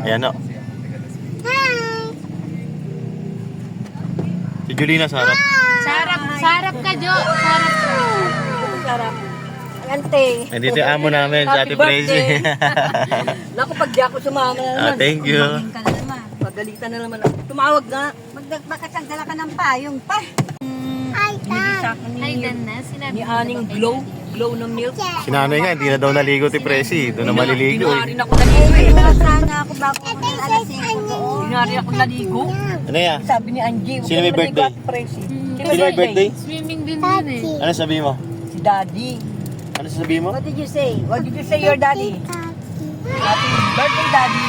Ayan o. Si Julina sa harap. Sarap ka, Jo. Sarap ka. Sarap. Ante. Nandito yung amo namin, sa Ate Prezi. Naku, pag di ako sumama na naman. Thank you. Kumbangin ka na naman. Pagalitan na naman ako. Tumawag nga. Magdagdala ka ng payong pa. Ay, dan na. Sinabi Ni ko Aning na ba glow. kay Daddy? Glow ng milk. Si nanay nga, hindi na daw naligo ti Prezi. Doon na maliligo Dinari eh. na ako naligo. Sana ako bago ko ng alas 5 doon. Dinari ako naligo. Ano yan? Sabi ni Angie. Sino may birthday? Sino may birthday? Swimming din din eh. Ano sabi mo? Si Daddy. Ano sabi mo? What did you say? What did you say your daddy? Happy birthday, Daddy.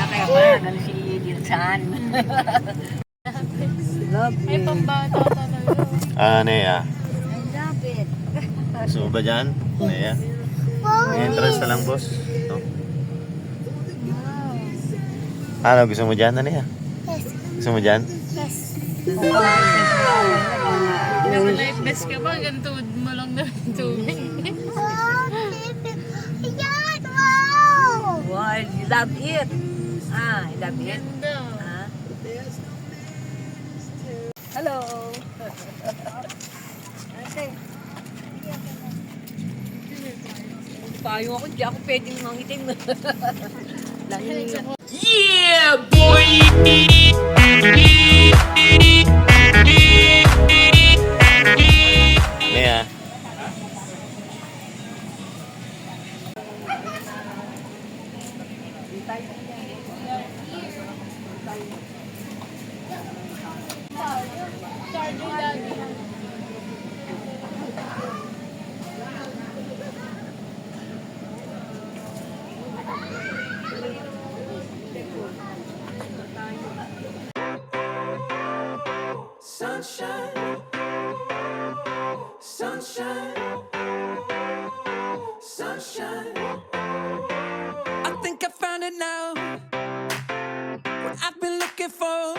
Kaya pala, ganun si Gilsan. Love Ay, you. pambata talaga. Nea. I love it. Gusto mo ba dyan? Nea. May entrance na lang, boss. No? Ano, gusto mo dyan? Ano ya? Gusto mo dyan? Nasa life vest ka ba? Gantuod mo lang na tubig. Ayan, wow! Wow, you love it. I love it. Ganda. Hello. Okay. Payo ako, di ako pwedeng mangitim. Lagi. Nea. Sunshine, sunshine, sunshine. I think I found it now. What I've been looking for.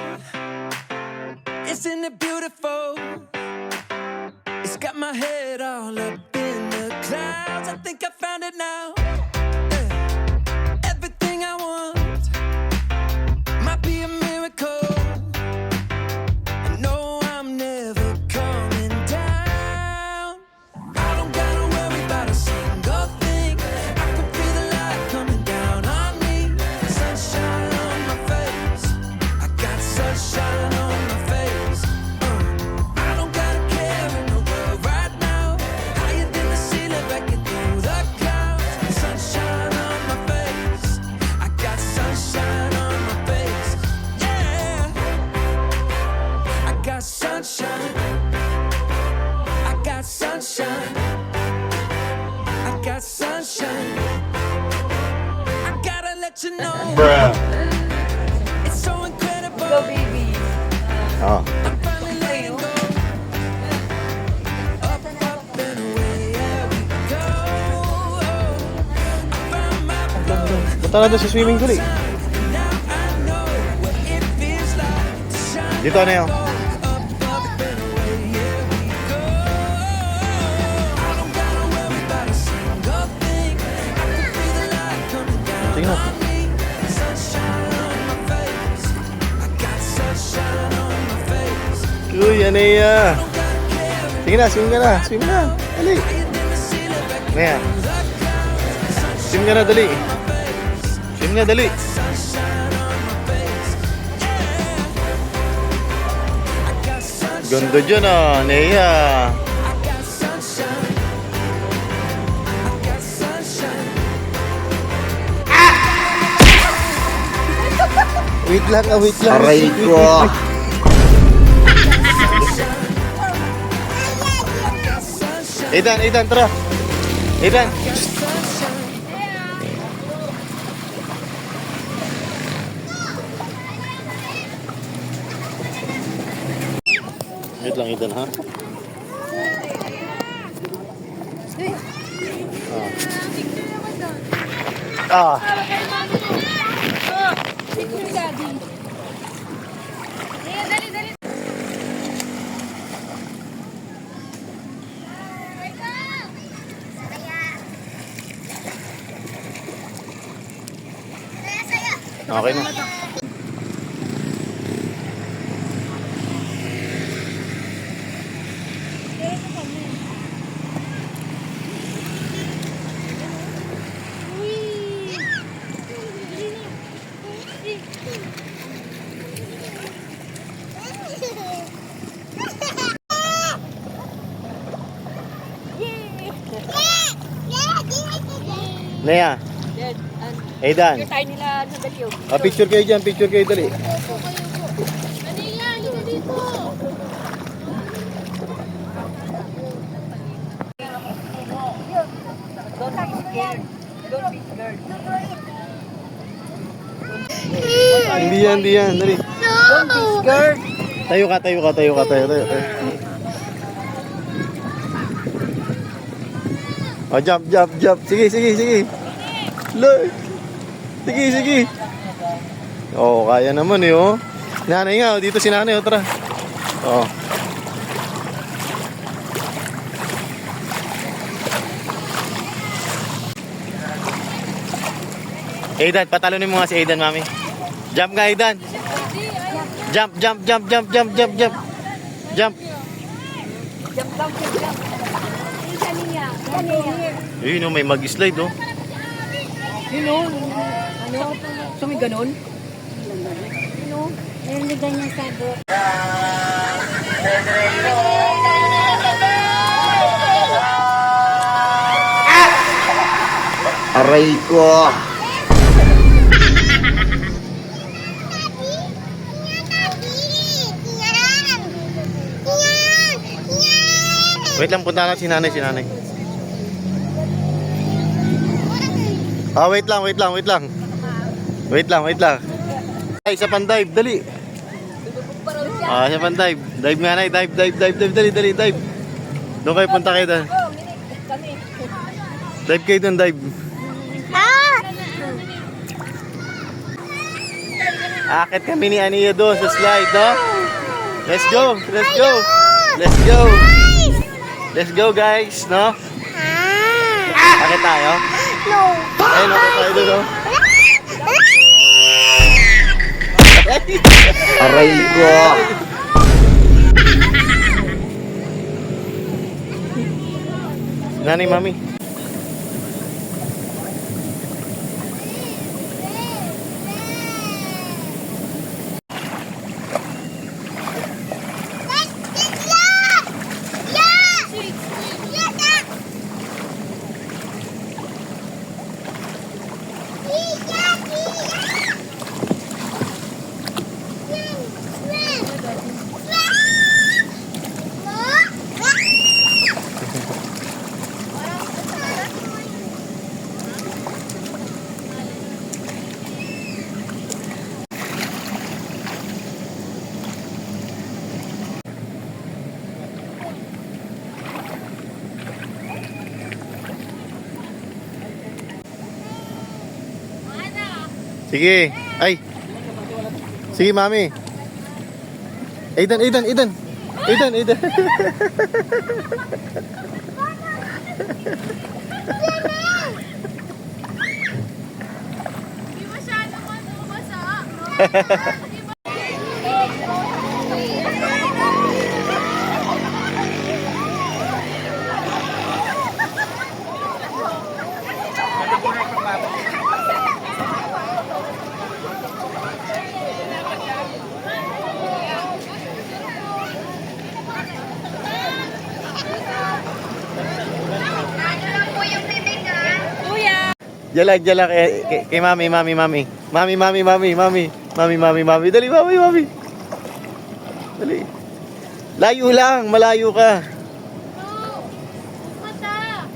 Isn't it beautiful? It's got my head all up in the clouds. I think I found it now. Yeah. Everything I want might be a miracle. Sunshine, I got sunshine, I got sunshine. I gotta let you know, Bruh. it's so incredible. Go, baby. Oh. I'm finally letting go. Up, up and away, yeah, we go. I found my flow. Punta na doon sa swimming pool eh. Now I know what it feels like to shine. Dito na yun. Tingnan. Uy, Nea. Sige na, swim ka na. Swim na. Dali. Nea. Swim ka na, dali. Swim na, dali. Ganda dyan ah, Nea. Wait lang, wait lang. Aray ko. Ethan, tara. Ethan. Wait lang, Ethan, ha? Ah. Okay na. Nea, Dead. Aidan. Yung tayo nila sa Dalio. Picture kayo dyan, picture kayo dali. Ano yan? Halika dito. Don't be scared. Don't be scared. Hindi yan, dali. Don't be scared. Tayo ka. Oh, jump. Sige. Look. Sige. Oh, kaya naman eh, oh. Nanay nga, oh. Dito si nanay, oh, tara. Oh. Aidan, patalunin mo nga si Aidan, mami. Jump nga, Aidan. Jump. Jump lang, jump. Yun, oh, may mag-slide, oh. You know, ano? So may ganon? Meron ganyan sabi. Aray ko. Wait lang, punta lang si nanay. Ah, wait lang. Ay, isa pang dive, dali. Ah, isa pang dive. Dive nga, nay. Dali, dive. Doon kayo, punta kayo doon. Dive kayo doon, dive. Akit kami ni Aniya doon sa slide, no? Let's go, guys, no? Akit tayo? No. Ayun, akit tayo doon, no? Aray ko. Nanay, mami. Sige. Ay. Sige, mami. Aidan. Hindi masyadong basa. Jalak kay mami. Mami. Dali, mami. Dali. Layo lang, malayo ka. Mata.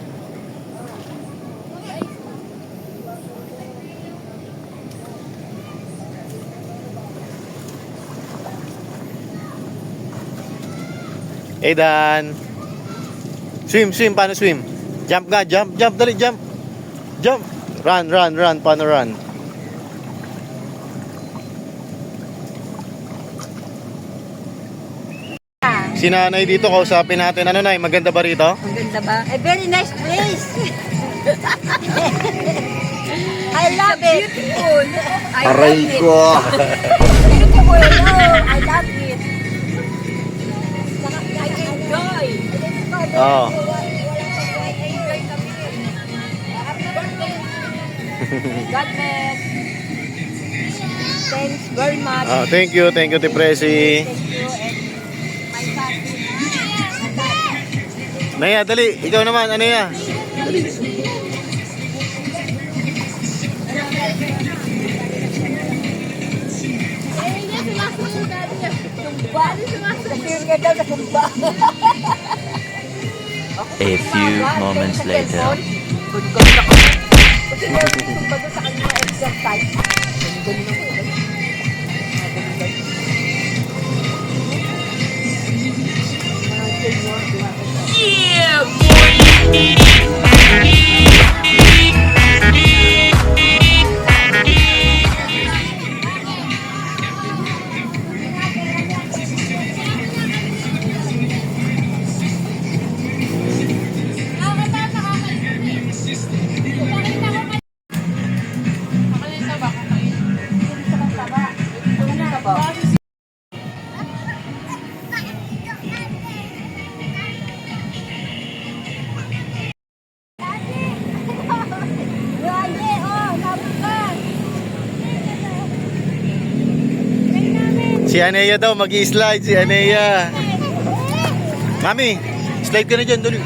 Aidan. Swim, paano swim? Jump, dali, jump. Run, paano run? Si nanay dito, kausapin natin. Ano, nay, maganda ba rito? Ang ganda ba? A very nice place. I love it. Beautiful. I Aray ko. Ito ko I love it. Saka I enjoy. Oo. I enjoy kami. Happy birthday. God bless. Thanks very much. Thank you, Te Presi. Thank you and my family. Naya, dali. Ikaw naman, ano ya? A few moments later. Makalita ba kakain? Si Aneya daw, mag-i-slide si Aneya. Mami, slide ka na dyan, dali.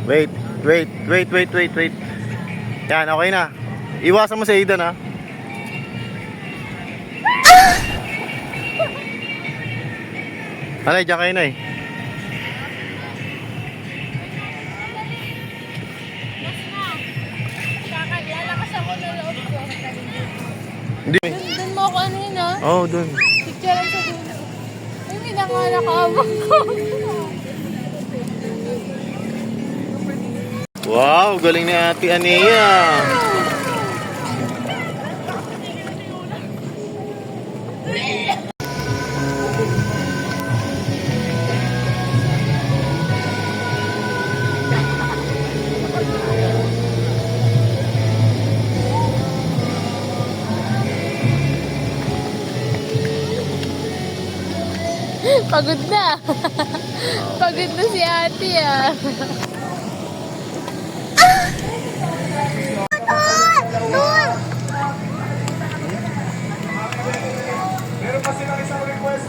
Wait. Yan, okay na. Iwasan mo si Aidan, ha. Alay, dyan kayo na eh. Lalakas ako na loob ko. Hindi. Doon mo ako ano yun ah. Oo, dun. Picture sa dulo. Ay, hindi na nga nakabang ko. Wow, galing ni Ate Aneya. Pagod na. Pagod na si ate ah.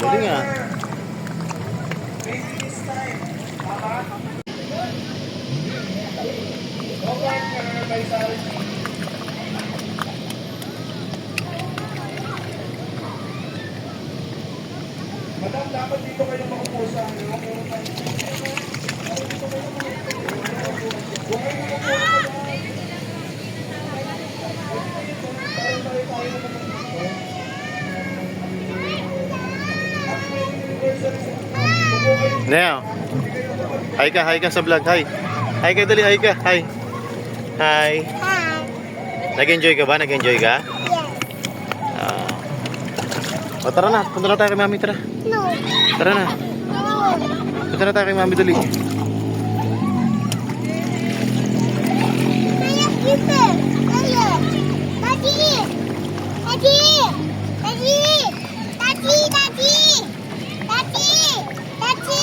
Galing nga. Now, hi ka sa vlog, hi. Hi ka, dali, hi ka, hi. Hi. Nag-enjoy ka ba? Nag-enjoy ka? O tara na, punta na tayo kay mami, tara. No. Tara na. Punta na tayo kay mami, dali. Kaya kita. Kaya. Tati. Tati. Tati. Tati. Tati. Tati. Tati. Tati. Tati.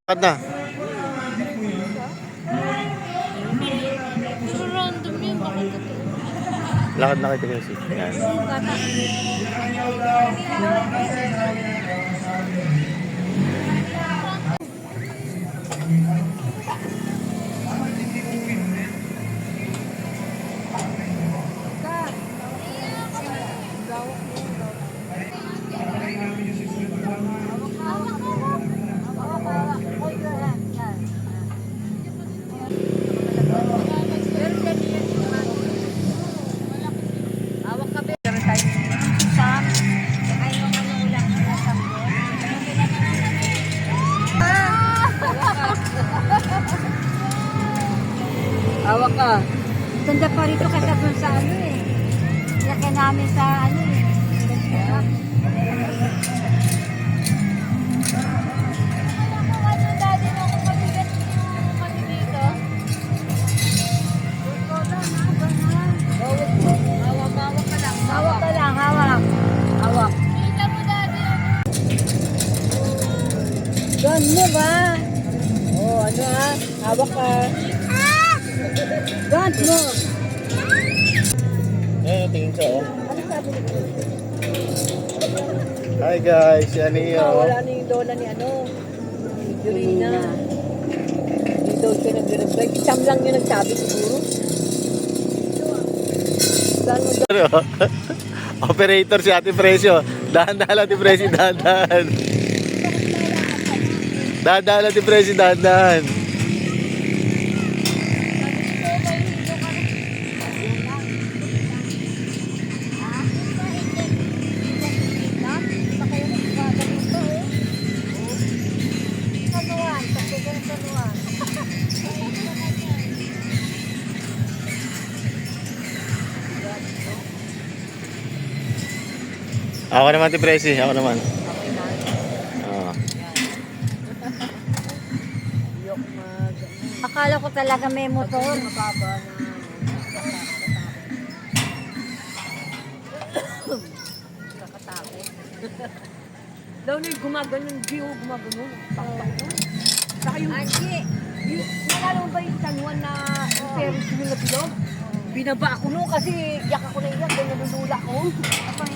At na. So random yun, bakit totoo? Lakad na kita kasi. Yan. Hawak ka, pero tayo. Sam, ay yung ano ulang na sambon. Hawak ka. Tanda pa rito kasi dun sa ano eh. Yakin namin sa ano eh. Hawak ka lang. Hawak ka lang, hawak. Hawak. Doon mo ba? Oh, ano ha? Hawak ka. Doon mo. Ayun, tingin siya, oh. Hi guys, si Anio. Wala na yung lola ni ano. Ni Jurina. Hindi daw siya nag-reply. Sam lang yung nagsabi siguro. Gano'n daw. Ano? Operator si Ate Presyo. Dahan-dahan Ate Presyo, dahan-dahan. Dahan-dahan Ate Presyo, dahan-dahan. Ako naman Ate Presyo, ako naman. Oh. Akala ko talaga may motor. Daw na yung gumaganon, Gio, gumaganon. Pakpak mo. Saka yung, nalala mo ba yung tanuan na Ferris wheel na bilog? Binaba ako noon kasi yak ako na iyak, dahil nalulula ko.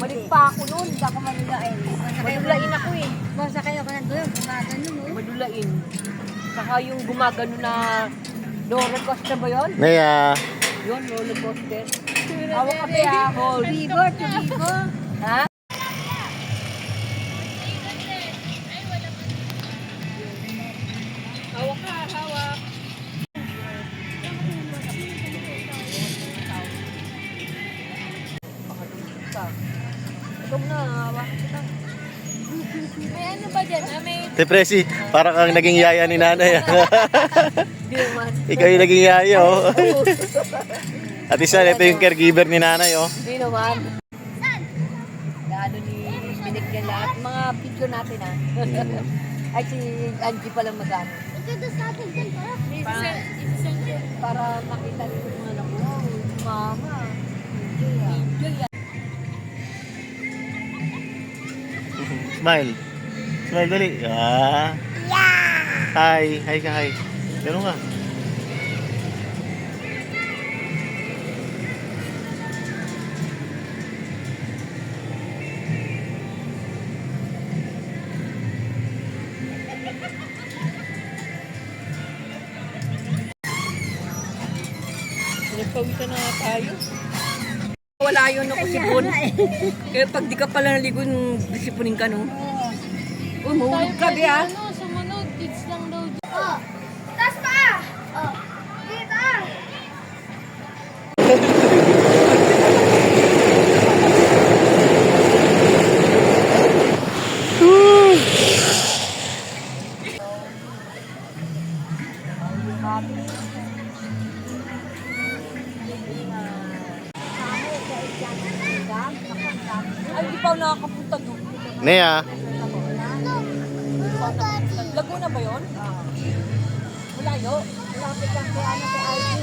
Balik pa ako noon, hindi ako manulain. Madulain ako eh. Masakay ako ng doon, gumagano mo. Madulain. Saka yung gumagano na roller coaster ba yun? Naya. Yun, roller coaster. Hawak ka ba? Hold. Bigo, tubigo. Ha? Hawak ka, hawak. Ikaw na, hawak kita. May ano ba dyan? May Ate Presyo, parang kang naging yaya ni nanay. Hindi naman. Ikaw yung naging yaya, oh. At isa, ito yung caregiver ni nanay, oh. Hindi naman. Ano ni binigyan lahat. Mga picture natin ha. Ay si Angie palang magano. Para makita niyo yung mga anak mo. Mama. Enjoy yan. Smile. Smile dali. Ah. Hi. Hi ka, hi. Ganun ka. Nagpawisan na nga tayo. Wala yun ako sipon. Kaya pag di ka pala naligo, disipunin ka no. Uy, mahulog ka di ha. ano, sumunod. Kids lang daw dyan. Taas pa! Oh, dito! Ay, di pa ako nakakapunta doon. Nea. Laguna ba yun? Malayo. Lapit lang kay ano kay Alvin.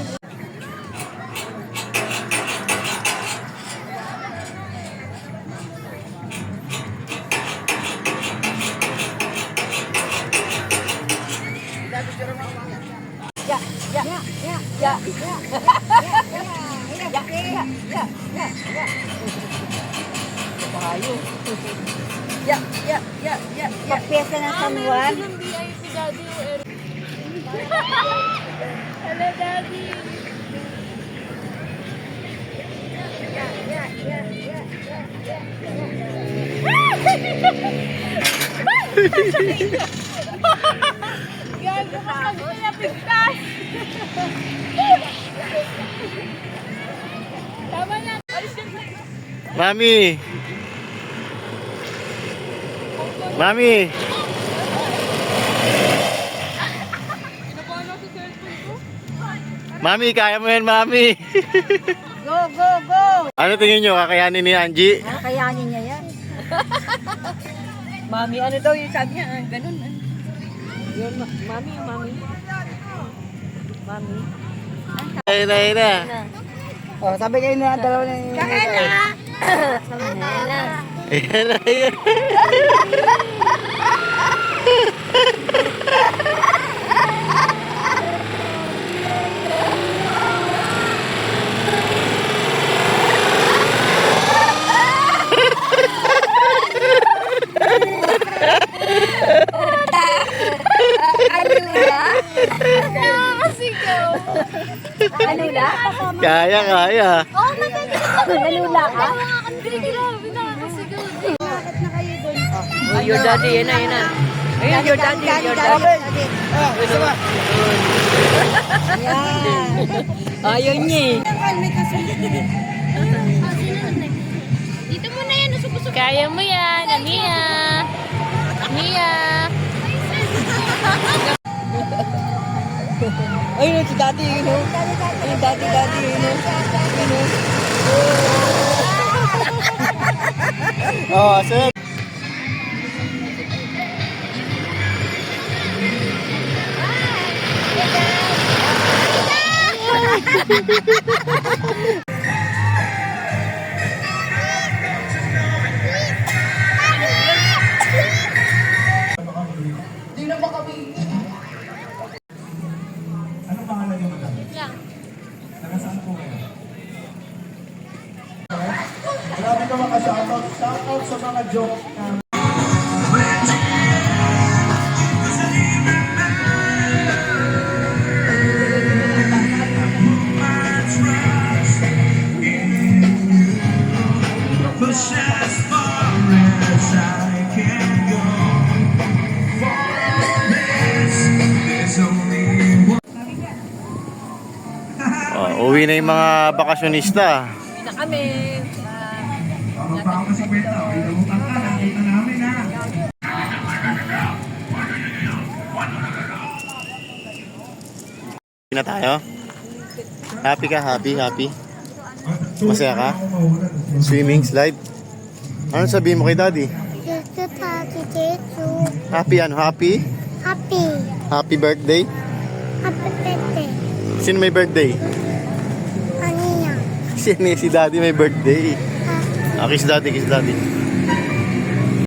ka ng San Juan. Ng VIP, Daddy. Hello, Daddy. Gago ka pag pinapigtas. Tama na. Alis ka na. Mami! Mami! Nakuha na sa cellphone ko. Mami, kaya mo yan, Mami! Go, go, go! Ano tingin nyo, kakayanin ni Angie? Kakayanin niya yan. Mami, ano daw yung sabi niya? Ganun. Yun, mami, mami. Mami. Ayun na, ayun na. Oh, sabi kayo na dalawa na yung... Ayan na. Ayan na, ayan. Nakakasigaw. Alula? Kaya, kaya. Alula ka? Hindi, grabe. Nakakasigaw. Oh, your daddy, yan na, yan na. Ayun, your daddy, your daddy. Yan. Ayaw niya eh. Dito muna yan. Kaya mo yan, Amia. Amia. Ayun, si daddy, you know. Ayun, daddy, you know. Oh, sir. Marami ka mga shoutout sa mga joke na Push as far as I can go. There's only one. Oh, uwi na yung mga bakasyonista. Uwi na kami. Bago pa ako sa kwenta, inautang ka, nakita namin ha. Na tayo? Happy ka? Happy? Masaya ka? Swimming slide? Ano sabihin mo kay daddy? Happy ano? Happy? Happy. Happy birthday? Happy birthday. Sino may birthday? Aniya. Si daddy may birthday. Kiss daddy.